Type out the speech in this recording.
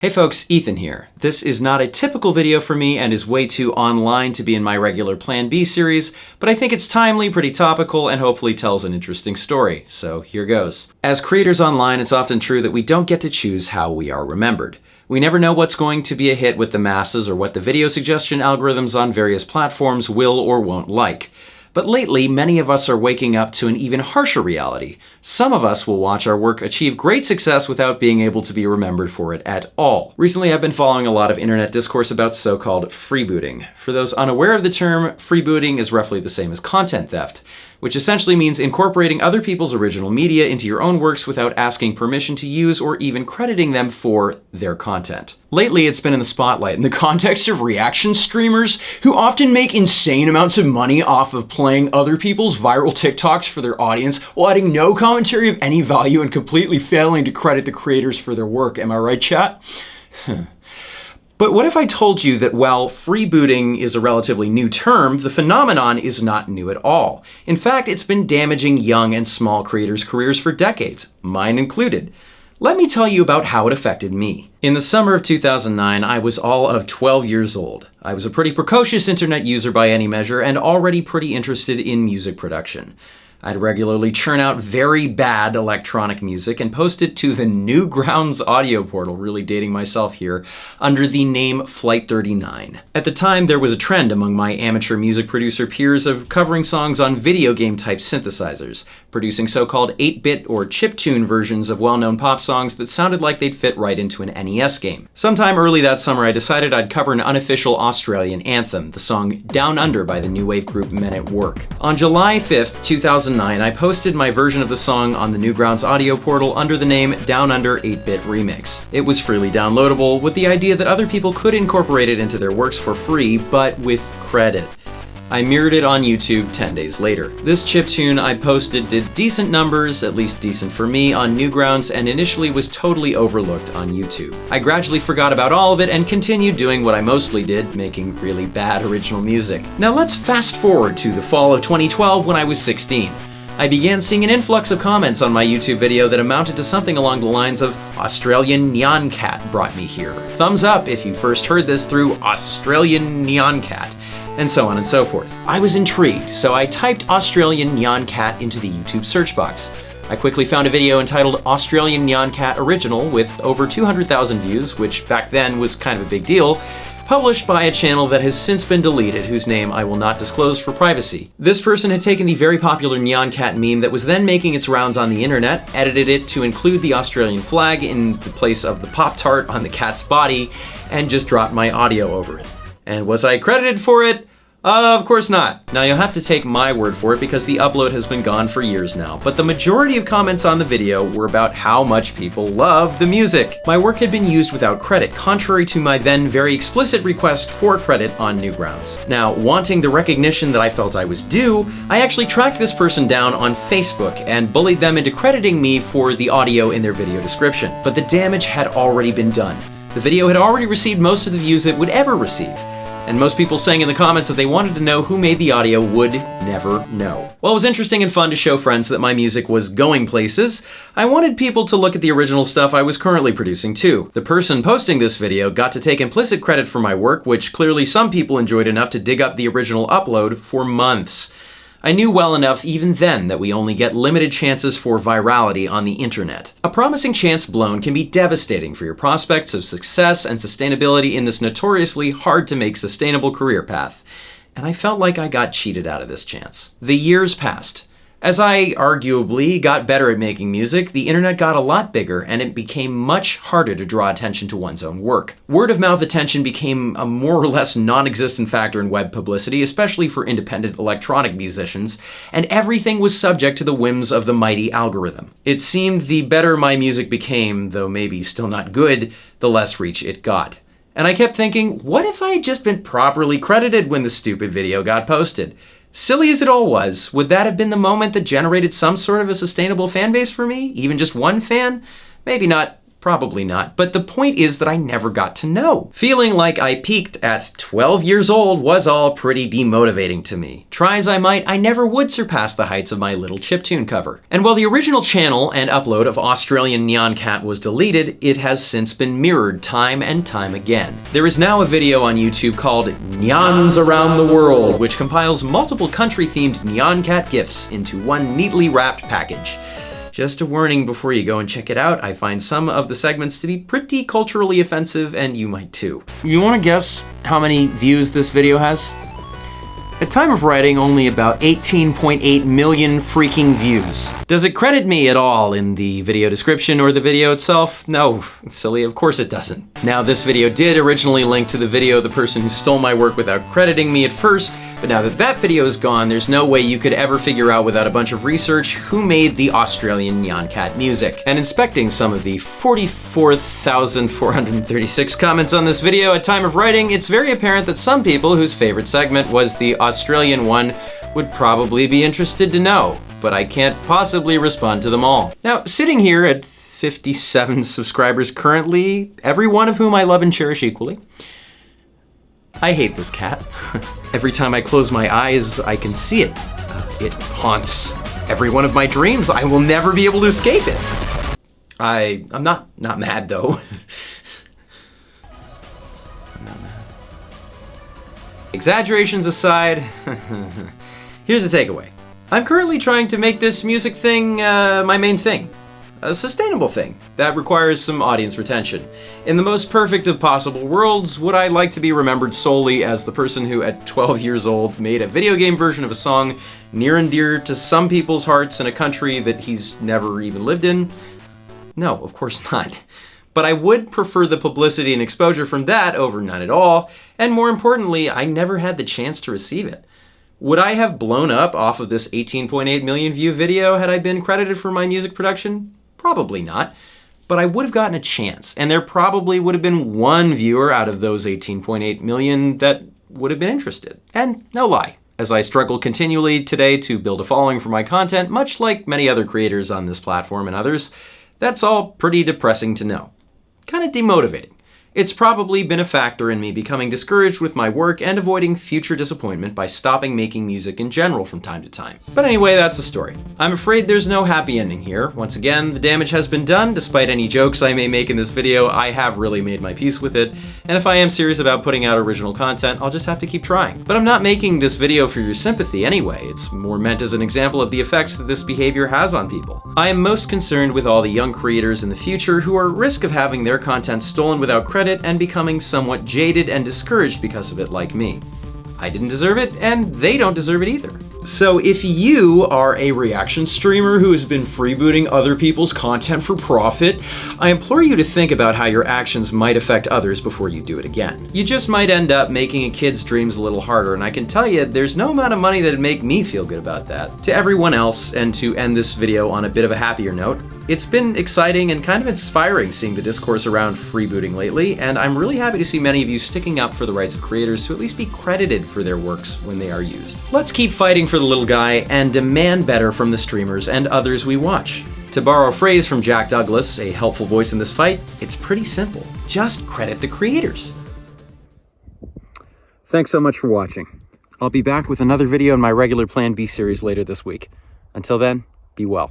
Hey folks, Ethan here. This is not a typical video for me and is way too online to be in my regular Plan B series, but I think it's timely, pretty topical, and hopefully tells an interesting story. So here goes. As creators online, it's often true that we don't get to choose how we are remembered. We never know what's going to be a hit with the masses or what the video suggestion algorithms on various platforms will or won't like. But lately, many of us are waking up to an even harsher reality. Some of us will watch our work achieve great success without being able to be remembered for it at all. Recently, I've been following a lot of internet discourse about so-called freebooting. For those unaware of the term, freebooting is roughly the same as content theft, which essentially means incorporating other people's original media into your own works without asking permission to use or even crediting them for their content. Lately, it's been in the spotlight in the context of reaction streamers who often make insane amounts of money off of playing other people's viral TikToks for their audience while adding no commentary of any value and completely failing to credit the creators for their work. Am I right, chat? But what if I told you that while freebooting is a relatively new term, the phenomenon is not new at all. In fact, it's been damaging young and small creators' careers for decades, mine included. Let me tell you about how it affected me. In the summer of 2009, I was all of 12 years old. I was a pretty precocious internet user by any measure and already pretty interested in music production. I'd regularly churn out very bad electronic music and post it to the Newgrounds audio portal, really dating myself here, under the name Flight 39. At the time, there was a trend among my amateur music producer peers of covering songs on video game type synthesizers, producing so-called 8-bit or chiptune versions of well-known pop songs that sounded like they'd fit right into an NES game. Sometime early that summer, I decided I'd cover an unofficial Australian anthem, the song Down Under by the new wave group Men at Work. On July 5th, 2009, I posted my version of the song on the Newgrounds audio portal under the name Down Under 8-Bit Remix. It was freely downloadable with the idea that other people could incorporate it into their works for free, but with credit. I mirrored it on YouTube 10 days later. This chiptune I posted did decent numbers, at least decent for me, on Newgrounds and initially was totally overlooked on YouTube. I gradually forgot about all of it and continued doing what I mostly did, making really bad original music. Now let's fast forward to the fall of 2012 when I was 16. I began seeing an influx of comments on my YouTube video that amounted to something along the lines of Australian Neon Cat brought me here. Thumbs up if you first heard this through Australian Neon Cat. And so on and so forth. I was intrigued, so I typed Australian Neon Cat into the YouTube search box. I quickly found a video entitled Australian Neon Cat Original with over 200,000 views, which back then was kind of a big deal, published by a channel that has since been deleted, whose name I will not disclose for privacy. This person had taken the very popular Neon Cat meme that was then making its rounds on the internet, edited it to include the Australian flag in the place of the Pop-Tart on the cat's body, and just dropped my audio over it. And was I credited for it? Of course not. Now you'll have to take my word for it because the upload has been gone for years now, but the majority of comments on the video were about how much people love the music. My work had been used without credit, contrary to my then very explicit request for credit on Newgrounds. Now, wanting the recognition that I felt I was due, I actually tracked this person down on Facebook and bullied them into crediting me for the audio in their video description. But the damage had already been done. The video had already received most of the views it would ever receive. And most people saying in the comments that they wanted to know who made the audio would never know. While it was interesting and fun to show friends that my music was going places, I wanted people to look at the original stuff I was currently producing too. The person posting this video got to take implicit credit for my work, which clearly some people enjoyed enough to dig up the original upload for months. I knew well enough even then that we only get limited chances for virality on the internet. A promising chance blown can be devastating for your prospects of success and sustainability in this notoriously hard to make sustainable career path. And I felt like I got cheated out of this chance. The years passed. As I arguably got better at making music, the internet got a lot bigger and it became much harder to draw attention to one's own work. Word of mouth attention became a more or less non-existent factor in web publicity, especially for independent electronic musicians, and everything was subject to the whims of the mighty algorithm. It seemed the better my music became, though maybe still not good, the less reach it got. And I kept thinking, what if I had just been properly credited when the stupid video got posted? Silly as it all was, would that have been the moment that generated some sort of a sustainable fan base for me? Even just one fan? Maybe not Probably not, but the point is that I never got to know. Feeling like I peaked at 12 years old was all pretty demotivating to me. Try as I might, I never would surpass the heights of my little chiptune cover. And while the original channel and upload of Australian Nyan Cat was deleted, it has since been mirrored time and time again. There is now a video on YouTube called Nyans Around the World, which compiles multiple country-themed Nyan Cat GIFs into one neatly wrapped package. Just a warning before you go and check it out, I find some of the segments to be pretty culturally offensive, and you might too. You want to guess how many views this video has? At time of writing, only about 18.8 million freaking views. Does it credit me at all in the video description or the video itself? No, silly, of course it doesn't. Now, this video did originally link to the video of the person who stole my work without crediting me at first, but now that that video is gone, there's no way you could ever figure out without a bunch of research who made the Australian Nyan Cat music. And inspecting some of the 44,436 comments on this video at time of writing, it's very apparent that some people whose favorite segment was the Australian one would probably be interested to know, but I can't possibly respond to them all. Now, sitting here at 57 subscribers currently, every one of whom I love and cherish equally, I hate this cat. Every time I close my eyes, I can see it. It haunts every one of my dreams. I will never be able to escape it. I'm not mad though. I'm not mad. Exaggerations aside, here's the takeaway. I'm currently trying to make this music thing my main thing. A sustainable thing that requires some audience retention. In the most perfect of possible worlds, would I like to be remembered solely as the person who at 12 years old made a video game version of a song near and dear to some people's hearts in a country that he's never even lived in? No, of course not. But I would prefer the publicity and exposure from that over none at all, and more importantly, I never had the chance to receive it. Would I have blown up off of this 18.8 million view video had I been credited for my music production? Probably not, but I would have gotten a chance, and there probably would have been one viewer out of those 18.8 million that would have been interested. And no lie, as I struggle continually today to build a following for my content, much like many other creators on this platform and others, that's all pretty depressing to know. Kind of demotivating. It's probably been a factor in me becoming discouraged with my work and avoiding future disappointment by stopping making music in general from time to time. But anyway, that's the story. I'm afraid there's no happy ending here. Once again, the damage has been done. Despite any jokes I may make in this video, I have really made my peace with it. And if I am serious about putting out original content, I'll just have to keep trying. But I'm not making this video for your sympathy anyway. It's more meant as an example of the effects that this behavior has on people. I am most concerned with all the young creators in the future who are at risk of having their content stolen without credit and becoming somewhat jaded and discouraged because of it, like me. I didn't deserve it, and they don't deserve it either. So if you are a reaction streamer who has been freebooting other people's content for profit, I implore you to think about how your actions might affect others before you do it again. You just might end up making a kid's dreams a little harder, and I can tell you there's no amount of money that'd make me feel good about that. To everyone else, and to end this video on a bit of a happier note, it's been exciting and kind of inspiring seeing the discourse around freebooting lately, and I'm really happy to see many of you sticking up for the rights of creators to at least be credited for their works when they are used. Let's keep fighting for the little guy and demand better from the streamers and others we watch. To borrow a phrase from Jack Douglas, a helpful voice in this fight, it's pretty simple. Just credit the creators. Thanks so much for watching. I'll be back with another video in my regular Plan B series later this week. Until then, be well.